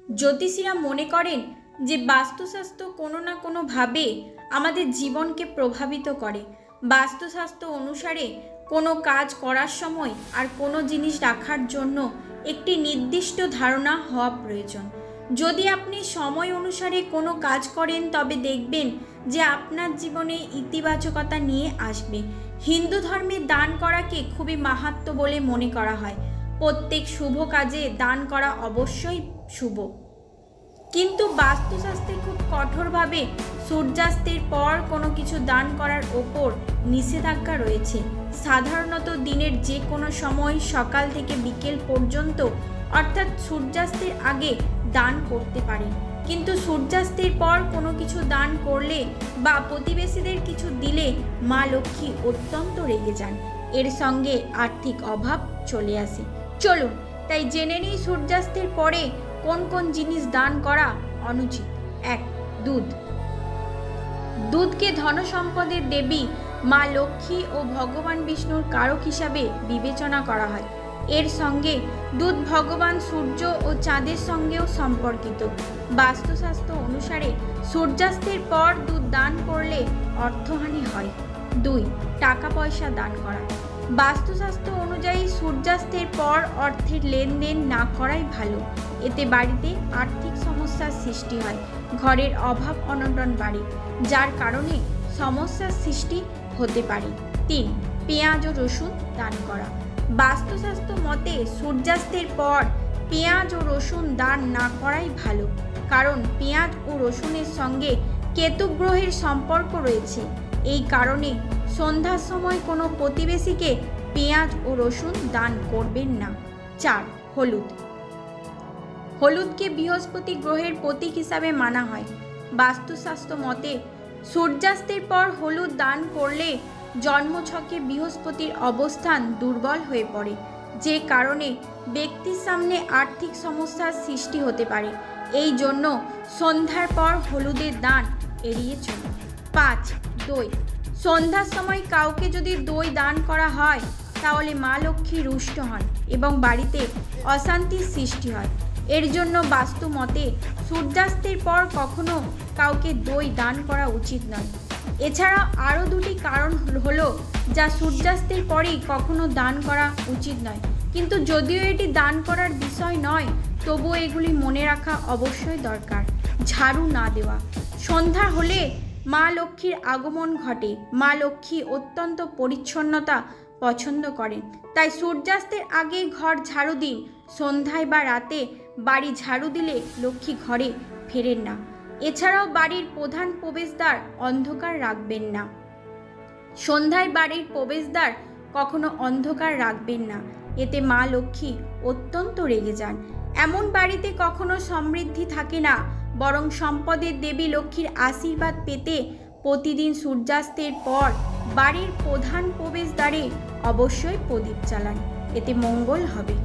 জ্যোতিষীরা মনে করেন যে বাস্তুশাস্ত্র কোনো না কোনোভাবে আমাদের জীবনকে প্রভাবিত করে। বাস্তুশাস্ত্র অনুসারে কোনো কাজ করার সময় আর কোনো জিনিস রাখার জন্য একটি নির্দিষ্ট ধারণা হওয়া প্রয়োজন। যদি আপনি সময় অনুসারে কোনো কাজ করেন তবে দেখবেন যে আপনার জীবনে ইতিবাচকতা নিয়ে আসবে। হিন্দু ধর্মে দান করাকে খুবই মাহাত্ম্য বলে মনে করা হয়। প্রত্যেক শুভ কাজে দান করা অবশ্যই শুভ, কিন্তু বাস্তুশাস্ত্রে খুব কঠোরভাবে সূর্যাস্তের পর কোনো কিছু দান করার ওপর নিষেধাজ্ঞা রয়েছে। সাধারণত দিনের যে কোনো সময় সকাল থেকে বিকেল পর্যন্ত অর্থাৎ সূর্যাস্তের আগে দান করতে পারেন, কিন্তু সূর্যাস্তের পর কোনো কিছু দান করলে বা প্রতিবেশীদের কিছু দিলে মা লক্ষ্মী অত্যন্ত রেগে যান। এর সঙ্গে আর্থিক অভাব চলে আসে। চলুন তাই জেনে নিই সূর্যাস্তের পরে কোন কোন জিনিস দান করা অনুচিত। 1. দুধ। দুধকে ধন সম্পদের দেবী মা লক্ষ্মী ও ভগবান বিষ্ণুর কারক হিসাবে বিবেচনা করা হয়। এর সঙ্গে দুধ ভগবান সূর্য ও চাঁদের সঙ্গেও সম্পর্কিত। বাস্তুশাস্ত্র অনুসারে সূর্যাস্তের পর দুধ দান করলে অর্থহানি হয়। 2. টাকা পয়সা দান করা। বাস্তুশাস্ত্র অনুযায়ী সূর্যাস্তের পর অর্থের লেনদেন না করাই ভালো। এতে বাড়িতে আর্থিক সমস্যার সৃষ্টি হয়, ঘরের অভাব অনটন বাড়ে, যার কারণে সমস্যার সৃষ্টি হতে পারে। 3. পেঁয়াজ ও রসুন দান করা। বাস্তুশাস্ত্র মতে সূর্যাস্তের পর পেঁয়াজ ও রসুন দান না করাই ভালো, কারণ পেঁয়াজ ও রসুনের সঙ্গে কেতু গ্রহের সম্পর্ক রয়েছে। এই কারণে সন্ধ্যার সময় কোনো প্রতিবেশীকে পেঁয়াজ ও রসুন দান করবেন না। 4. হলুদ। হলুদকে বৃহস্পতি গ্রহের প্রতীক হিসাবে মানা হয়। বাস্তুশাস্ত্র মতে সূর্যাস্তের পর হলুদ দান করলে জন্মছকে বৃহস্পতির অবস্থান দুর্বল হয়ে পড়ে, যে কারণে ব্যক্তির সামনে আর্থিক সমস্যার সৃষ্টি হতে পারে। এই জন্য সন্ধ্যার পর হলুদের দান এড়িয়ে চলুন। 5. দই। সন্ধ্যার সময় কাউকে যদি দই দান করা হয় তাহলে মা লক্ষ্মী রুষ্ট হন এবং বাড়িতে অশান্তির সৃষ্টি হয়। এর জন্য বাস্তু মতে সূর্যাস্তের পর কখনো কাউকে দই দান করা উচিত নয়। এছাড়া আরও 2টি কারণ হলো যা সূর্যাস্তের পরেই কখনো দান করা উচিত নয়, কিন্তু যদিও এটি দান করার বিষয় নয় তবুও এগুলি মনে রাখা অবশ্যই দরকার। ঝাড়ু না দেওয়া। সন্ধ্যা হলে মা লক্ষ্মীর আগমন ঘটে। মা লক্ষ্মী অত্যন্ত পরিচ্ছন্নতা পছন্দ করেন, তাই সূর্যাস্তের আগে ঘর ঝাড়ু দিন। সন্ধ্যায় বা রাতে বাড়ি ঝাড়ু দিলে লক্ষ্মী ঘরে ফেরেন না। এছাড়াও বাড়ির প্রধান প্রবেশদ্বার অন্ধকার রাখবেন না। সন্ধ্যায় বাড়ির প্রবেশদ্বার কখনো অন্ধকার রাখবেন না, এতে মা লক্ষ্মী অত্যন্ত রেগে যান। এমন বাড়িতে কখনো সমৃদ্ধি থাকে না, বরং সম্পদের দেবী লক্ষ্মীর আশীর্বাদ পেতে প্রতিদিন সূর্যাস্তের পর বাড়ির প্রধান প্রবেশদ্বারে অবশ্যই প্রদীপ জ্বালান, এতে মঙ্গল হবে।